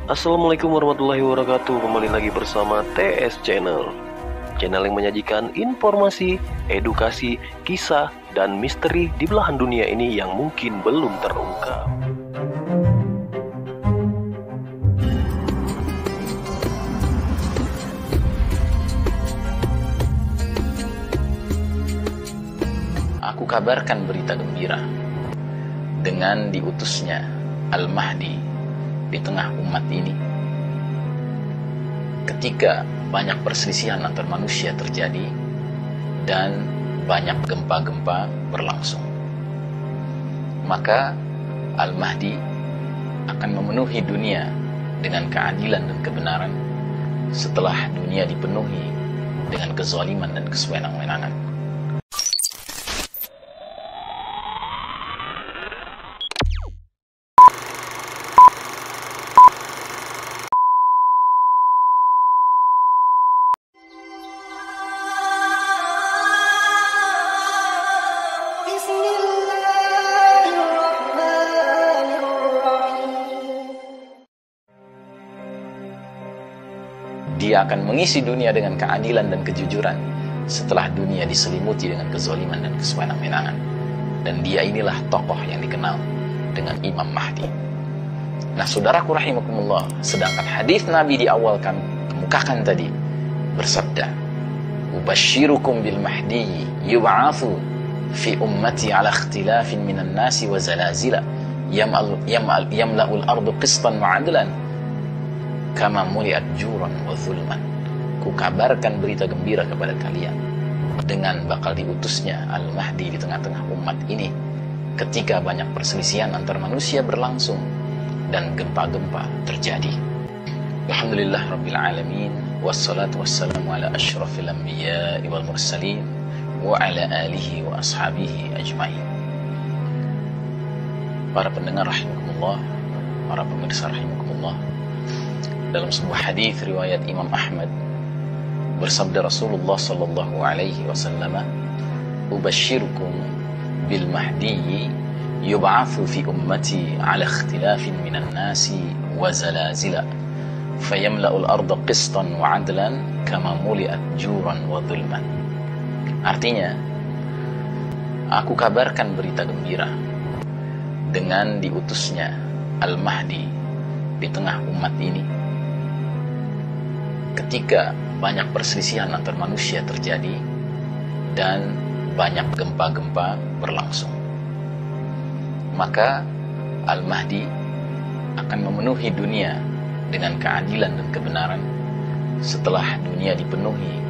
Assalamualaikum warahmatullahi wabarakatuh. Kembali lagi bersama TS Channel, channel yang menyajikan informasi, edukasi, kisah, dan misteri di belahan dunia ini yang mungkin belum terungkap. Aku kabarkan berita gembira dengan diutusnya Al-Mahdi di tengah umat ini. Ketika banyak perselisihan antar manusia terjadi dan banyak gempa-gempa berlangsung, maka Al-Mahdi akan memenuhi dunia dengan keadilan dan kebenaran setelah dunia dipenuhi dengan kezaliman dan kesewenang-wenangan. Dia akan mengisi dunia dengan keadilan dan kejujuran setelah dunia diselimuti dengan kezaliman dan kesewenang-wenangan. Dan dia inilah tokoh yang dikenal dengan Imam Mahdi. Nah, saudaraku rahimakumullah, sedangkan hadis Nabi di awal kami kemukakan tadi bersabda, "Ubashirukum bil mahdi yub'atsu fi ummati ala ikhtilafin minan nasi wa zalazila yamla'ul ardu qistan wa 'adlan kama muliat juran wa zulman." Ku kabarkan berita gembira kepada kalian dengan bakal diutusnya Al-Mahdi di tengah-tengah umat ini ketika banyak perselisihan antar manusia berlangsung dan gempa-gempa terjadi. Alhamdulillah Rabbil Alamin, wassalatu wassalamu ala ashrafil anbiya wal mursalin wa ala alihi wa ashabihi ajmain. Para pendengar rahimakumullah, para pemirsa rahimakumullah, dalam sebuah hadis riwayat Imam Ahmad bersabda Rasulullah sallallahu alaihi wasallam, "Ubashirukum bil mahdi yub'atsu fi ummati ala ikhtilafin minan nasi wa zalazila fayamla'ul arda qistan wa 'adlan kama muliat juran wa zulman." Artinya, aku kabarkan berita gembira dengan diutusnya Al-Mahdi di tengah umat ini ketika banyak perselisihan antar manusia terjadi dan banyak gempa-gempa berlangsung, maka Al-Mahdi akan memenuhi dunia dengan keadilan dan kebenaran setelah dunia dipenuhi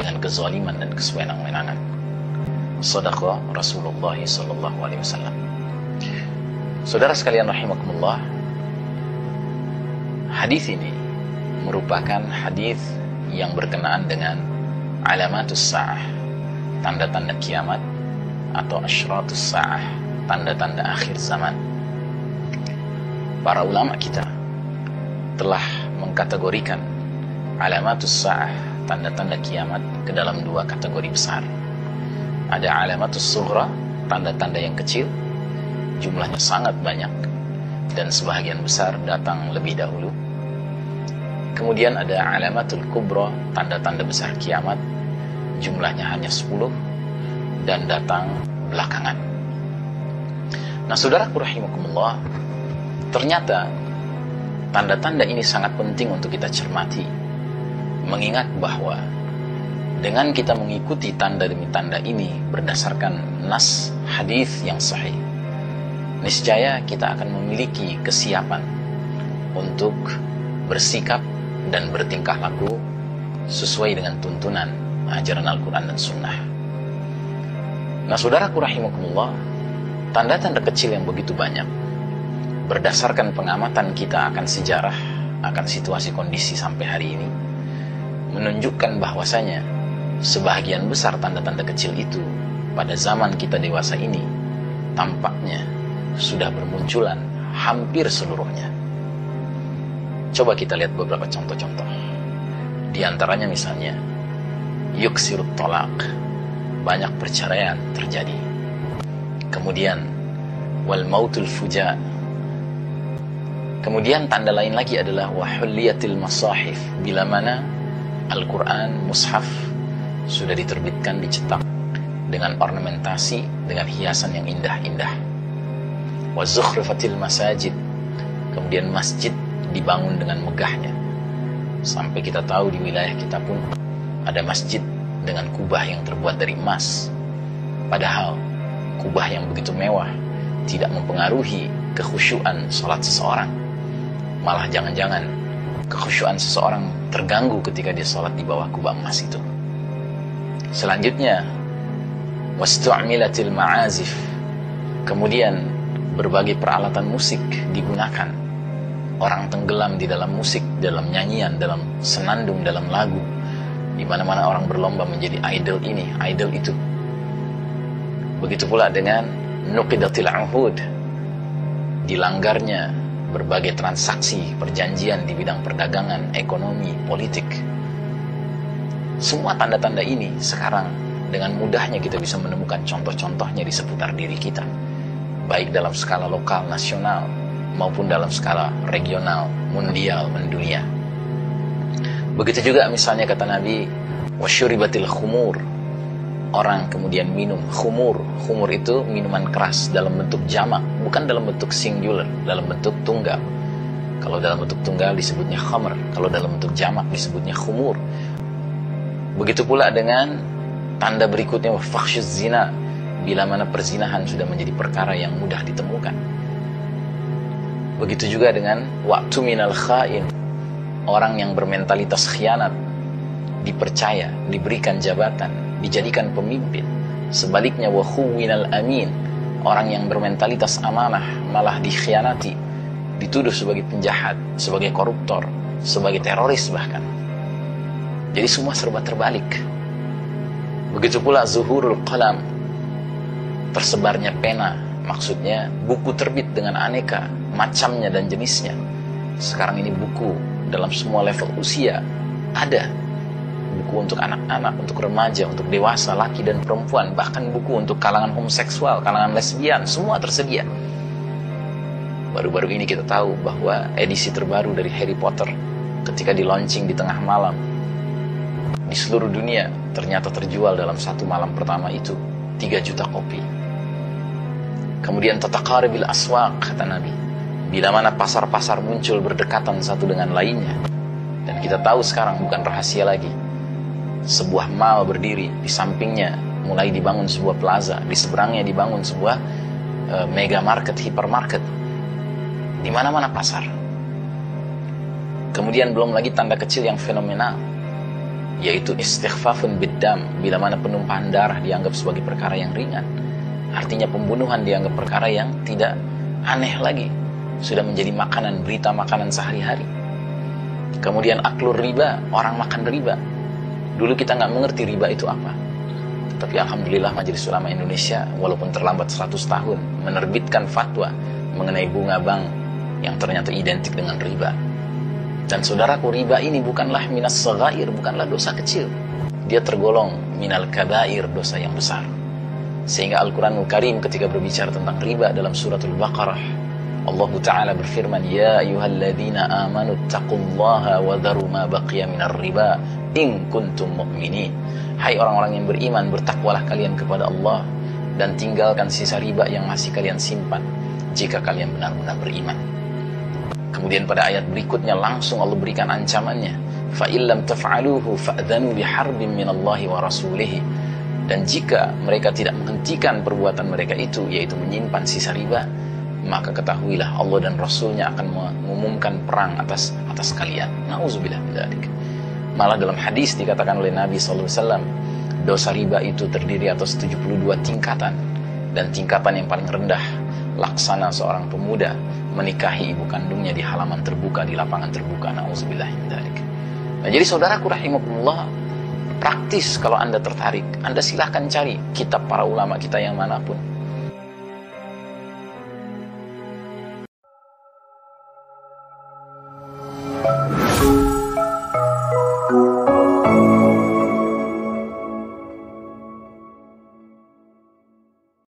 dengan kezaliman dan kesewenang-wenangan. Shadaqa Rasulullah sallallahu alaihi wasallam. Saudara sekalian rahimakumullah, hadis ini merupakan hadis yang berkenaan dengan alamatus sa'ah, tanda-tanda kiamat, atau asyratus sa'ah, tanda-tanda akhir zaman. Para ulama kita telah mengkategorikan alamatus sa'ah, tanda-tanda kiamat, ke dalam dua kategori besar. Ada alamatus sughra, tanda-tanda yang kecil, jumlahnya sangat banyak dan sebahagian besar datang lebih dahulu. Kemudian ada alamatul kubra, tanda-tanda besar kiamat, jumlahnya hanya 10 dan datang belakangan. Nah, saudaraku rahimakumullah, ternyata tanda-tanda ini sangat penting untuk kita cermati, mengingat bahwa dengan kita mengikuti tanda demi tanda ini berdasarkan nas hadis yang sahih, niscaya kita akan memiliki kesiapan untuk bersikap dan bertingkah laku sesuai dengan tuntunan ajaran Al-Quran dan Sunnah. Nah, saudaraku rahimakumullah, tanda-tanda kecil yang begitu banyak berdasarkan pengamatan kita akan sejarah, akan situasi kondisi sampai hari ini, menunjukkan bahwasanya sebahagian besar tanda-tanda kecil itu pada zaman kita dewasa ini tampaknya sudah bermunculan hampir seluruhnya. Coba kita lihat beberapa contoh-contoh. Di antaranya misalnya, yuksirut tolak, banyak perceraian terjadi. Kemudian, wal mautul fuja, Kemudian tanda lain lagi adalah wahulliyatil masahif, bila mana Al-Quran, mushaf sudah diterbitkan, dicetak dengan ornamentasi, dengan hiasan yang indah-indah. Wa zukhrifatil masajid, kemudian masjid dibangun dengan megahnya. Sampai kita tahu di wilayah kita pun ada masjid dengan kubah yang terbuat dari emas. Padahal kubah yang begitu mewah tidak mempengaruhi kekhusyuan sholat seseorang. Malah jangan-jangan kekhusyuan seseorang terganggu ketika dia sholat di bawah kubah emas itu. Selanjutnya, wastu'milatil ma'azif, kemudian berbagai peralatan musik digunakan. Orang tenggelam di dalam musik, dalam nyanyian, dalam senandung, dalam lagu. Di mana-mana orang berlomba menjadi idol ini, idol itu. Begitu pula dengan nuqidatil uhud, dilanggarnya berbagai transaksi, perjanjian di bidang perdagangan, ekonomi, politik. Semua tanda-tanda ini sekarang dengan mudahnya kita bisa menemukan contoh-contohnya di seputar diri kita. Baik dalam skala lokal, nasional, maupun dalam skala regional, mundial, mendunia. Begitu juga misalnya kata Nabi, wasyuribatil khumur, orang kemudian minum khumur. Khumur itu minuman keras dalam bentuk jamak, bukan dalam bentuk singular, dalam bentuk tunggal. Kalau dalam bentuk tunggal disebutnya khamr, kalau dalam bentuk jamak disebutnya khumur. Begitu pula dengan tanda berikutnya, fakhsyuz zina, bila mana perzinahan sudah menjadi perkara yang mudah ditemukan. Begitu juga dengan waktu minal khain, orang yang bermentalitas khianat, dipercaya, diberikan jabatan, dijadikan pemimpin. Sebaliknya wa khuwinal amin, orang yang bermentalitas amanah malah dikhianati, dituduh sebagai penjahat, sebagai koruptor, sebagai teroris bahkan. Jadi semua serba terbalik. Begitu pula zuhurul qalam, tersebarnya pena, maksudnya buku terbit dengan aneka macamnya dan jenisnya. Sekarang ini buku dalam semua level usia ada. Buku untuk anak-anak, untuk remaja, untuk dewasa, laki dan perempuan, bahkan buku untuk kalangan homoseksual, kalangan lesbian, semua tersedia. Baru-baru ini kita tahu bahwa edisi terbaru dari Harry Potter ketika di launching di tengah malam di seluruh dunia ternyata terjual dalam satu malam pertama itu 3 juta kopi. Kemudian tataqaribil aswaq, kata Nabi, bila mana pasar-pasar muncul berdekatan satu dengan lainnya. Dan kita tahu sekarang bukan rahasia lagi, sebuah mall berdiri, di sampingnya mulai dibangun sebuah plaza, di seberangnya dibangun sebuah mega market, hypermarket, di mana-mana pasar. Kemudian belum lagi tanda kecil yang fenomenal, yaitu istighfafun biddam, bila mana penumpahan darah dianggap sebagai perkara yang ringan. Artinya pembunuhan dianggap perkara yang tidak aneh lagi, sudah menjadi makanan, berita makanan sehari-hari. Kemudian aklur riba, orang makan riba. Dulu kita nggak mengerti riba itu apa. Tapi alhamdulillah Majelis Ulama Indonesia walaupun terlambat 100 tahun menerbitkan fatwa mengenai bunga bank yang ternyata identik dengan riba. Dan saudaraku, riba ini bukanlah minas shaghair, bukanlah dosa kecil. Dia tergolong minal kabair, dosa yang besar. Sehingga Al-Quranul Karim ketika berbicara tentang riba dalam suratul Baqarah, Allah Ta'ala berfirman, ya ayyuhalladzina amanu taqullaha wa dharu ma baqiya minar riba in kuntum mu'minin. Hai orang-orang yang beriman, bertakwalah kalian kepada Allah dan tinggalkan sisa riba yang masih kalian simpan jika kalian benar-benar beriman. Kemudian pada ayat berikutnya langsung Allah berikan ancamannya, fa illam taf'aluhu fa'dhanu biharbin minallahi wa rasulihi. Dan jika mereka tidak menghentikan perbuatan mereka itu, yaitu menyimpan sisa riba, maka ketahuilah Allah dan Rasulnya akan mengumumkan perang atas kalian. Na'udzubillah min dzalik. Malah dalam hadis dikatakan oleh Nabi SAW, dosa riba itu terdiri atas 72 tingkatan. Dan tingkatan yang paling rendah, laksana seorang pemuda menikahi ibu kandungnya di halaman terbuka, di lapangan terbuka. Na'udzubillah min dzalik. Nah, jadi saudaraku rahimakumullah, praktis kalau Anda tertarik, Anda silahkan cari kitab para ulama kita yang manapun.